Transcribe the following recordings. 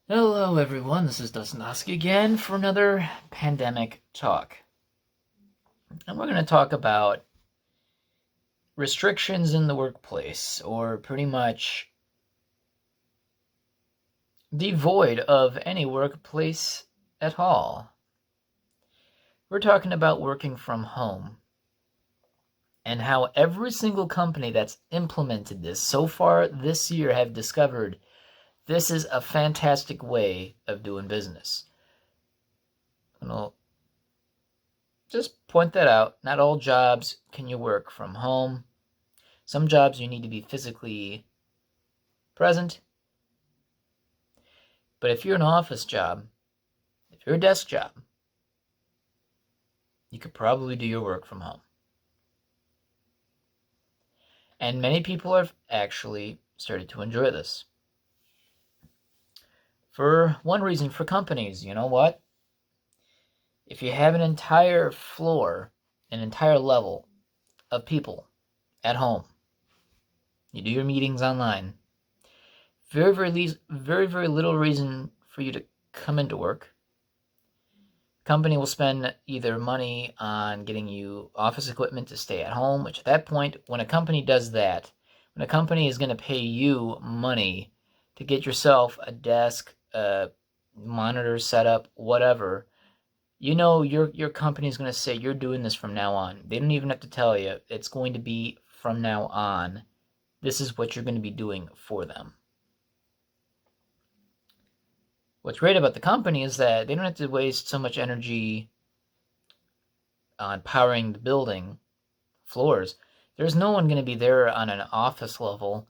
Hello everyone, this is Dustin DaHusky again for another pandemic talk. And we're going to talk about restrictions in the workplace, or pretty much devoid of any workplace at all. We're talking about working from home and how every single company that's implemented this so far this year have discovered this is a fantastic way of doing business. I'll just point that out. Not all jobs can you work from home. Some jobs you need to be physically present. But if you're an office job, if you're a desk job, you could probably do your work from home. And many people have actually started to enjoy this. For one reason, for companies, you know what? If you have an entire floor, an entire level of people at home, you do your meetings online, very little reason for you to come into work. Company will spend either money on getting you office equipment to stay at home, which at that point, when a company does that, when a company is going to pay you money to get yourself a desk, a monitor set up, whatever, you know your company is going to say you're doing this from now on. They don't even have to tell you. It's going to be from now on. This is what you're going to be doing for them. What's great about the company is that they don't have to waste so much energy on powering the building floors. There's no one going to be there on an office level.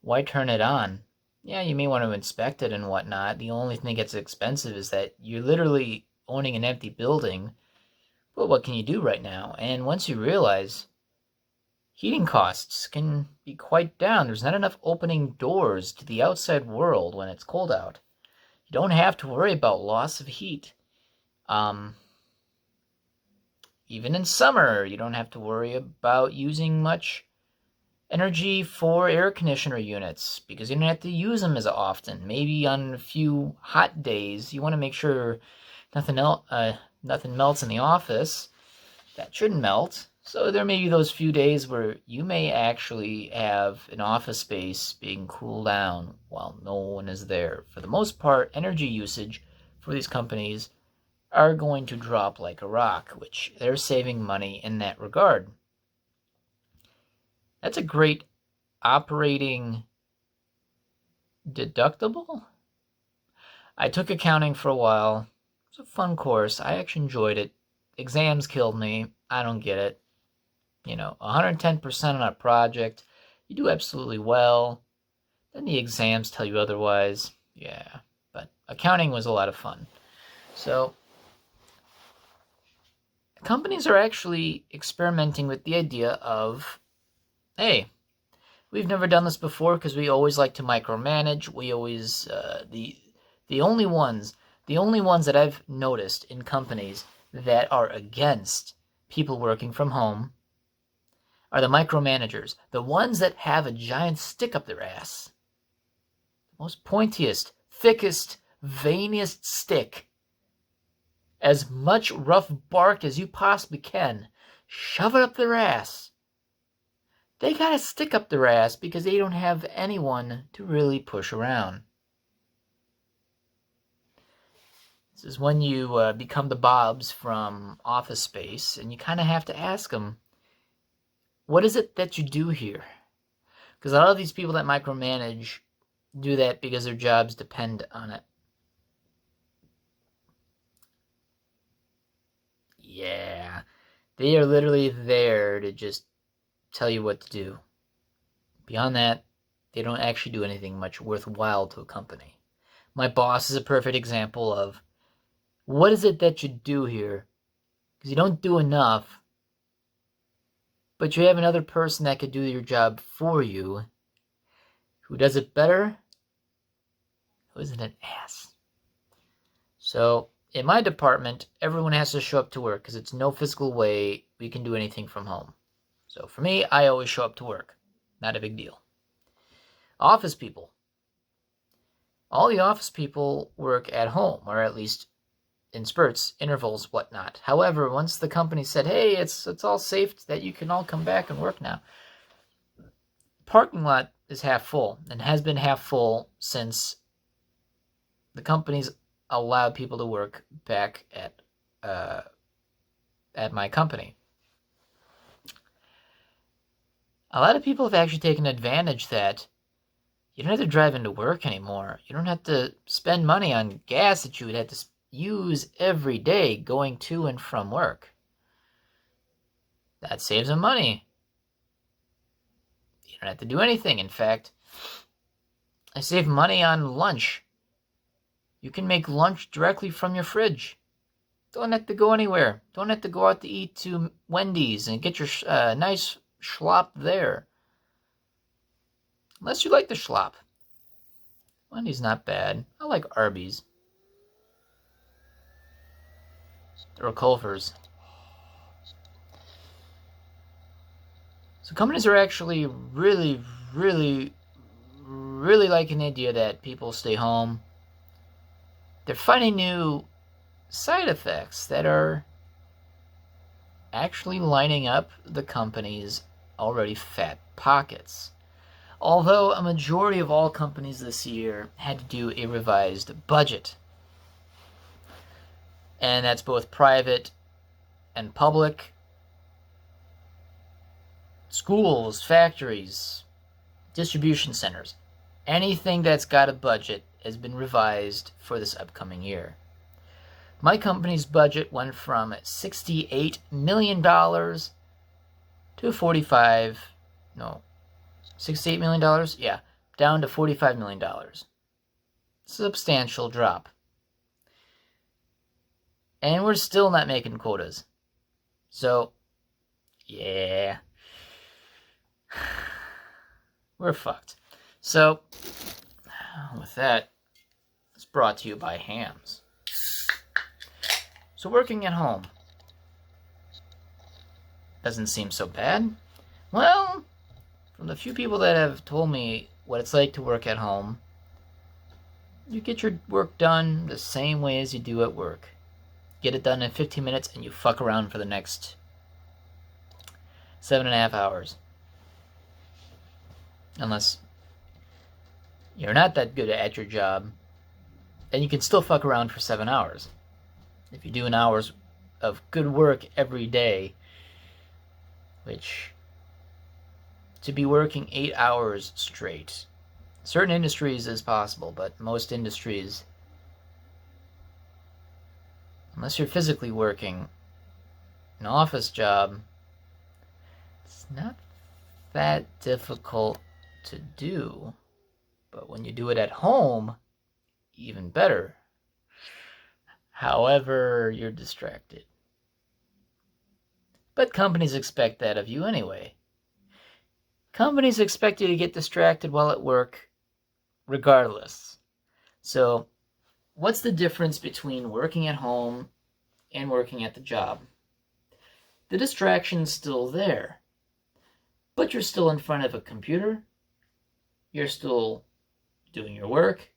Why turn it on? Yeah, you may want to inspect it and whatnot. The only thing that gets expensive is that you're literally owning an empty building. Well, what can you do right now? And once you realize heating costs can be quite down, there's not enough opening doors to the outside world when it's cold out. You don't have to worry about loss of heat. Even in summer, you don't have to worry about using much energy for air conditioner units because you don't have to use them as often. Maybe on a few hot days, you want to make sure nothing melts in the office. That shouldn't melt. So there may be those few days where you may actually have an office space being cooled down while no one is there. For the most part, energy usage for these companies are going to drop like a rock, which they're saving money in that regard. That's a great operating deductible. I took accounting for a while. It was a fun course. I actually enjoyed it. Exams killed me. I don't get it. 110% on a project, you do absolutely well. Then the exams tell you otherwise. Yeah, but accounting was a lot of fun. So companies are actually experimenting with the idea of, hey, we've never done this before because we always like to micromanage. We always the only ones that I've noticed in companies that are against people working from home are the micromanagers, the ones that have a giant stick up their ass, the most pointiest, thickest, veiniest stick, as much rough bark as you possibly can, shove it up their ass. They got a stick up their ass because they don't have anyone to really push around. This is when you become the Bobs from Office Space, and you kind of have to ask them, what is it that you do here? Because a lot of these people that micromanage do that because their jobs depend on it. Yeah, they are literally there to just tell you what to do. Beyond that, they don't actually do anything much worthwhile to a company. My boss is a perfect example of, what is it that you do here? Because you don't do enough, but you have another person that could do your job for you, who does it better, who isn't an ass. So in my department, everyone has to show up to work because it's no physical way we can do anything from home. So for me, I always show up to work. Not a big deal. Office people. All the office people work at home, or at least in spurts, intervals, whatnot. However, once the company said, hey, it's all safe that you can all come back and work now, parking lot is half full and has been half full since the companies allowed people to work back at my company. A lot of people have actually taken advantage that you don't have to drive into work anymore. You don't have to spend money on gas that you would have to use every day going to and from work. That saves them money. You don't have to do anything. In fact, I save money on lunch. You can make lunch directly from your fridge. Don't have to go anywhere. Don't have to go out to eat to Wendy's and get your nice schlop there. Unless you like the schlop. Wendy's not bad. I like Arby's. Or Culver's. So companies are actually really liking the idea that people stay home. They're finding new side effects that are actually lining up the company's already fat pockets. Although a majority of all companies this year had to do a revised budget. And that's both private and public. Schools, factories, distribution centers. Anything that's got a budget has been revised for this upcoming year. My company's budget went from $68 million to $68 million? Yeah, down to $45 million. Substantial drop. And we're still not making quotas. So, yeah. We're fucked. So, with that, it's brought to you by Hams. So working at home doesn't seem so bad. Well, from the few people that have told me what it's like to work at home, you get your work done the same way as you do at work. Get it done in 15 minutes and you fuck around for the next 7.5 hours. Unless you're not that good at your job, then you can still fuck around for 7 hours. If you're doing hours of good work every day, which to be working 8 hours straight, certain industries is possible, but most industries, unless you're physically working an office job, it's not that difficult to do. But when you do it at home, even better. However, you're distracted. But companies expect that of you anyway. Companies expect you to get distracted while at work, regardless. So, what's the difference between working at home and working at the job? The distraction's still there. But you're still in front of a computer. You're still doing your work.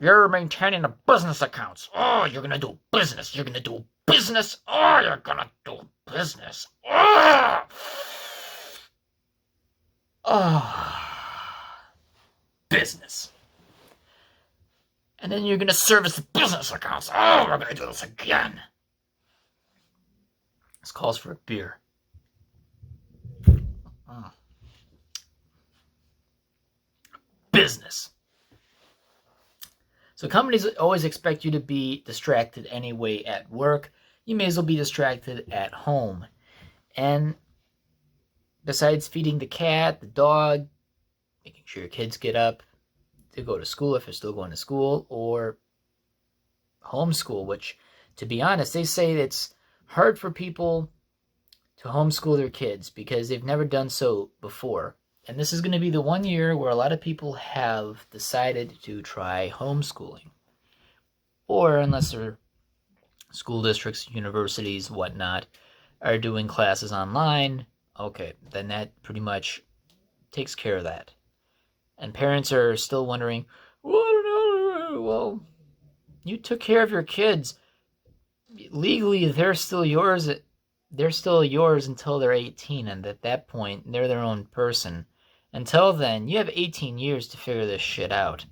You're maintaining the business accounts. Oh, you're going to do business. You're going to do business. Oh, you're going to do business. Business. And then you're going to service the business accounts. Oh, we're going to do this again. This calls for a beer. Business. So companies always expect you to be distracted anyway at work. You may as well be distracted at home. And besides feeding the cat, the dog, making sure your kids get up to go to school if they're still going to school, or homeschool, which, to be honest, they say it's hard for people to homeschool their kids because they've never done so before. And this is going to be the one year where a lot of people have decided to try homeschooling. Or unless they're school districts, universities, whatnot, are doing classes online, okay, then that pretty much takes care of that. And parents are still wondering, well, you took care of your kids. Legally, they're still yours. They're still yours until they're 18, and at that point, they're their own person. Until then, you have 18 years to figure this shit out.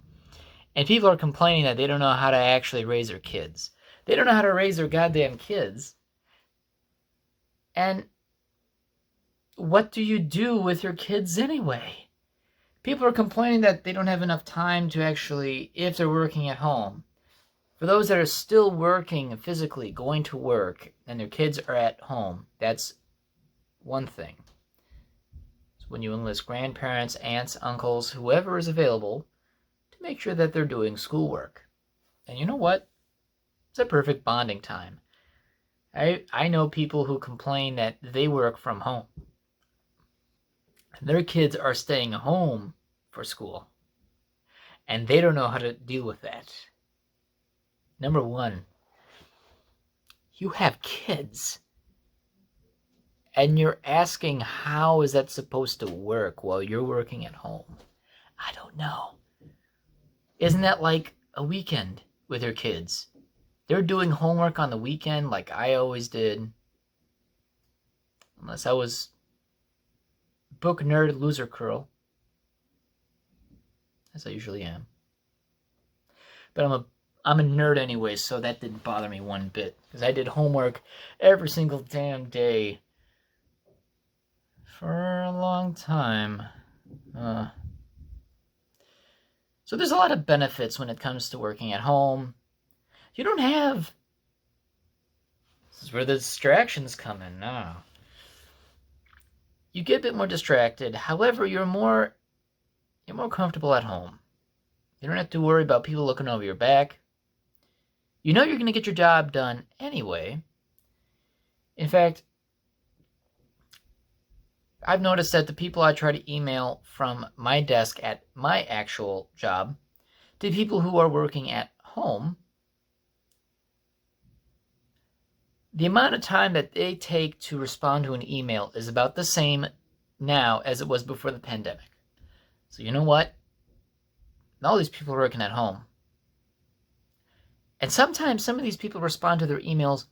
And people are complaining that they don't know how to actually raise their kids. They don't know how to raise their goddamn kids. And what do you do with your kids anyway? People are complaining that they don't have enough time to actually, if they're working at home. For those that are still working physically, going to work, and their kids are at home, that's one thing. So when you enlist grandparents, aunts, uncles, whoever is available, to make sure that they're doing schoolwork. And you know what? It's a perfect bonding time. I know people who complain that they work from home. And their kids are staying home for school. And they don't know how to deal with that. Number one, you have kids. And you're asking how is that supposed to work while you're working at home? I don't know. Isn't that like a weekend with your kids? They're doing homework on the weekend like I always did. Unless I was book nerd loser curl. As I usually am. But I'm a nerd anyway, so that didn't bother me one bit. Because I did homework every single damn day. For a long time. So there's a lot of benefits when it comes to working at home. You don't have... This is where the distractions come in now. You get a bit more distracted. However, you're more comfortable at home. You don't have to worry about people looking over your back. You know you're going to get your job done anyway. In fact, I've noticed that the people I try to email from my desk at my actual job to people who are working at home, the amount of time that they take to respond to an email is about the same now as it was before the pandemic. So you know what? All these people are working at home. And sometimes some of these people respond to their emails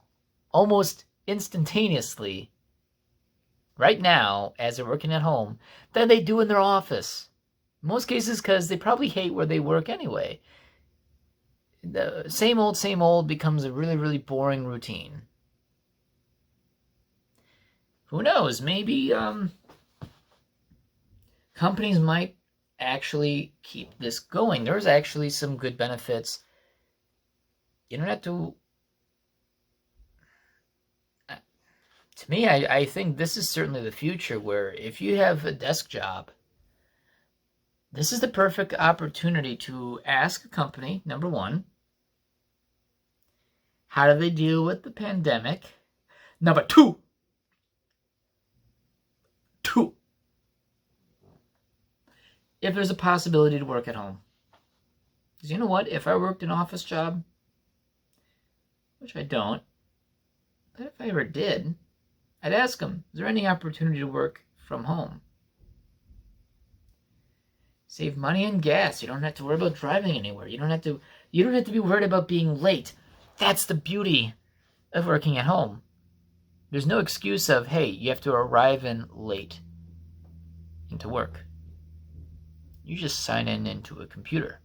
almost instantaneously right now as they're working at home than they do in their office. In most cases because they probably hate where they work anyway. The same old becomes a really, really boring routine. Who knows? Maybe companies might actually keep this going. There's actually some good benefits. You don't have to... To me, I think this is certainly the future where if you have a desk job, this is the perfect opportunity to ask a company, number one, how do they deal with the pandemic? Number two, if there's a possibility to work at home. Because you know what? If I worked an office job, which I don't, but if I ever did, I'd ask them, is there any opportunity to work from home? Save money and gas. You don't have to worry about driving anywhere. You don't have to be worried about being late. That's the beauty of working at home. There's no excuse of, hey, you have to arrive in late into work. You just sign into a computer.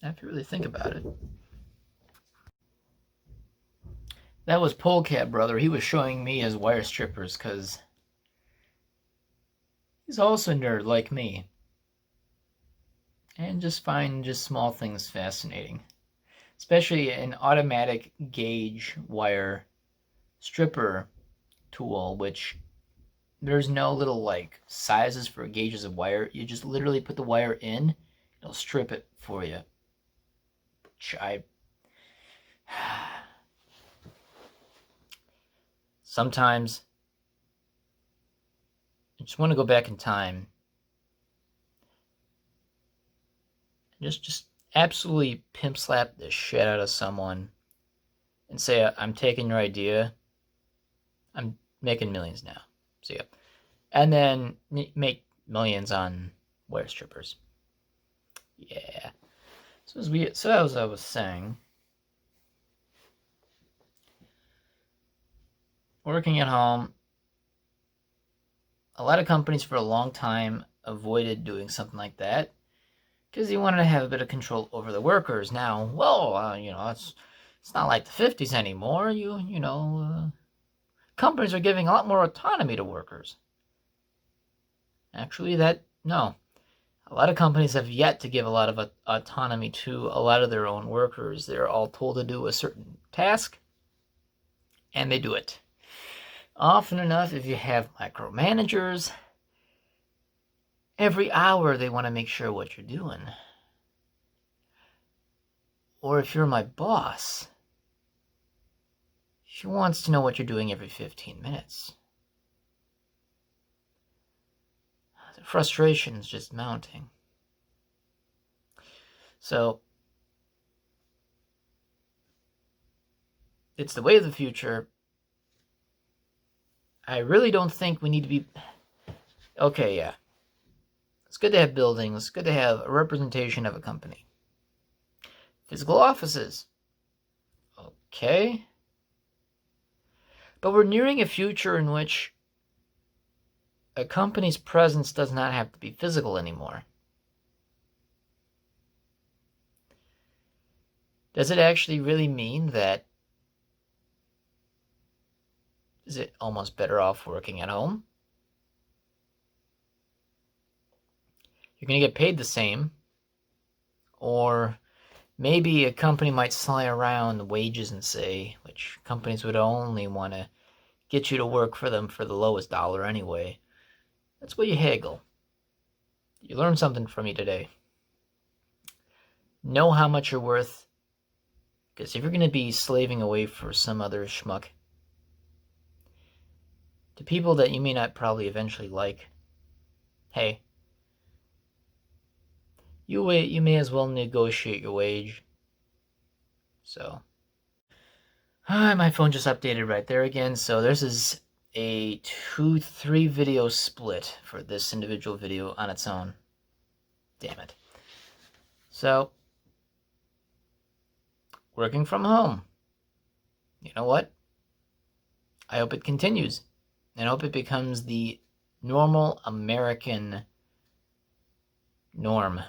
If you really think about it. That was Polecat Brother. He was showing me his wire strippers because he's also a nerd like me. And just find small things fascinating. Especially an automatic gauge wire stripper tool, which there's no little sizes for gauges of wire. You just literally put the wire in, it'll strip it for you. Which sometimes I just want to go back in time. Just absolutely pimp slap the shit out of someone and say, I'm taking your idea. I'm making millions now. See ya. and then make millions on wire strippers. Yeah. So as I was saying, working at home, a lot of companies for a long time avoided doing something like that because they wanted to have a bit of control over the workers. Now, well, it's not like the 50s anymore. Companies are giving a lot more autonomy to workers. Actually, no. A lot of companies have yet to give a lot of autonomy to a lot of their own workers. They're all told to do a certain task, and they do it. Often enough, if you have micromanagers, every hour they want to make sure what you're doing. Or if you're my boss, she wants to know what you're doing every 15 minutes. The frustration is just mounting. So, it's the way of the future. I really don't think we need to be... Okay, yeah. It's good to have buildings. It's good to have a representation of a company. Physical offices. Okay. But we're nearing a future in which a company's presence does not have to be physical anymore. Does it actually really mean that is it almost better off working at home? You're going to get paid the same, or maybe a company might slide around the wages and say, which companies would only want to get you to work for them for the lowest dollar anyway. That's where you haggle. You learned something from me today. Know how much you're worth, because if you're going to be slaving away for some other schmuck, to people that you may not probably eventually like, hey, you may as well negotiate your wage. So, my phone just updated right there again. So this is a 2-3 video split for this individual video on its own. Damn it. So, working from home. You know what? I hope it continues. And I hope it becomes the normal American norm.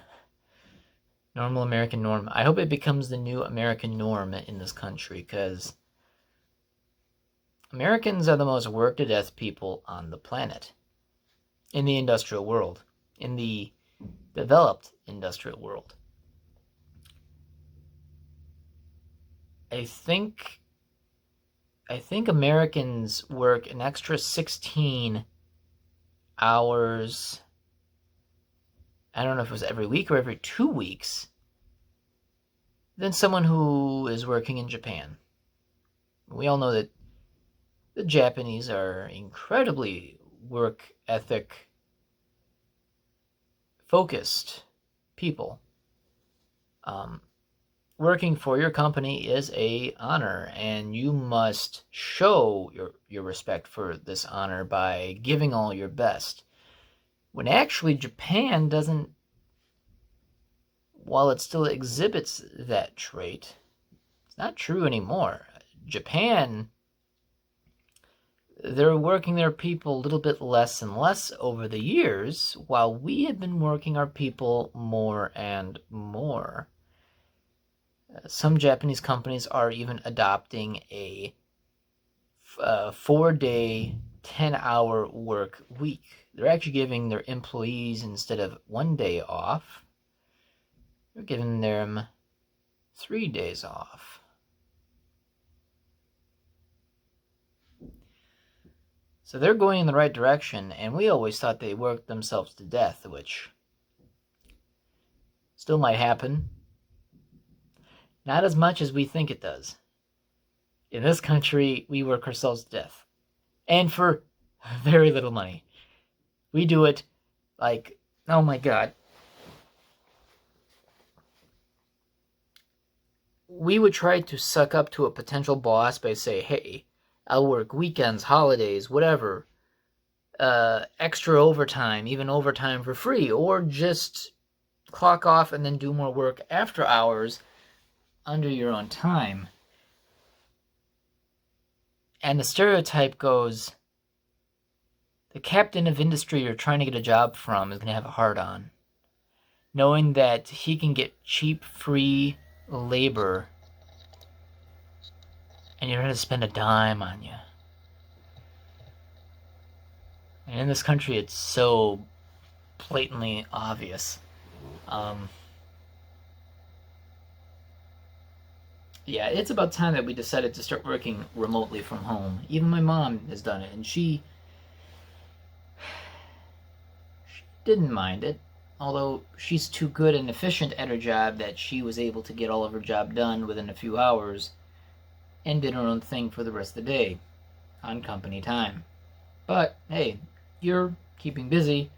Normal American norm. I hope it becomes the new American norm in this country, because Americans are the most worked-to-death people on the planet. In the industrial world. In the developed industrial world. I think Americans work an extra 16 hours, I don't know if it was every week or every 2 weeks, than someone who is working in Japan. We all know that the Japanese are incredibly work ethic focused people. Working for your company is an honor, and you must show your respect for this honor by giving all your best. When actually Japan doesn't, while it still exhibits that trait, it's not true anymore. Japan, they're working their people a little bit less and less over the years, while we have been working our people more and more. Some Japanese companies are even adopting a 4-day, 10-hour work week. They're actually giving their employees, instead of 1 day off, they're giving them 3 days off. So they're going in the right direction, and we always thought they worked themselves to death, which still might happen. Not as much as we think it does. In this country, we work ourselves to death. And for very little money. We do it like, oh my God. We would try to suck up to a potential boss by saying, hey, I'll work weekends, holidays, whatever. extra overtime, even overtime for free, or just clock off and then do more work after hours under your own time. And the stereotype goes, the captain of industry you're trying to get a job from is going to have a hard-on, knowing that he can get cheap, free labor, and you're going to spend a dime on you. And in this country, it's so blatantly obvious. Yeah, it's about time that we decided to start working remotely from home. Even my mom has done it, and she didn't mind it. Although she's too good and efficient at her job that she was able to get all of her job done within a few hours and did her own thing for the rest of the day on company time. But hey, you're keeping busy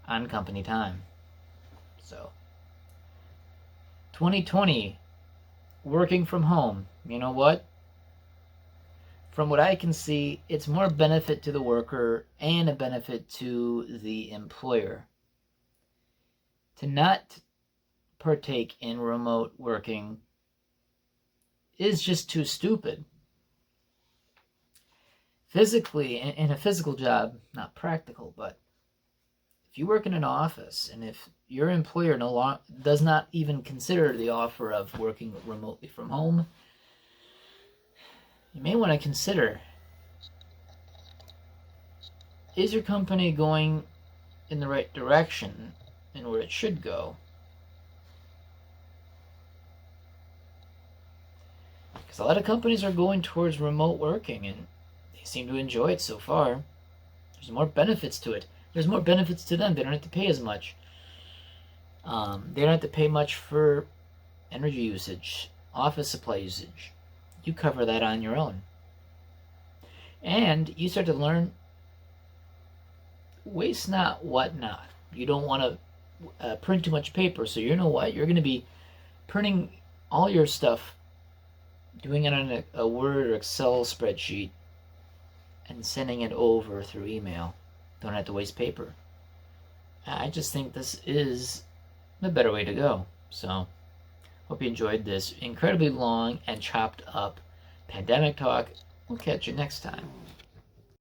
on company time. So 2020, working from home. You know what? From what I can see, it's more benefit to the worker and a benefit to the employer. To not partake in remote working is just too stupid. Physically, in a physical job, not practical, but if you work in an office and if your employer does not even consider the offer of working remotely from home, you may want to consider, is your company going in the right direction and where it should go? Because a lot of companies are going towards remote working and they seem to enjoy it so far. There's more benefits to it. There's more benefits to them. They don't have to pay as much. They don't have to pay much for energy usage, office supply usage. You cover that on your own. And you start to learn, waste not, what not. You don't want to print too much paper, so you know what? You're going to be printing all your stuff, doing it on a Word or Excel spreadsheet, and sending it over through email. Don't have to waste paper. I just think this is the better way to go. So, hope you enjoyed this incredibly long and chopped up pandemic talk. We'll catch you next time.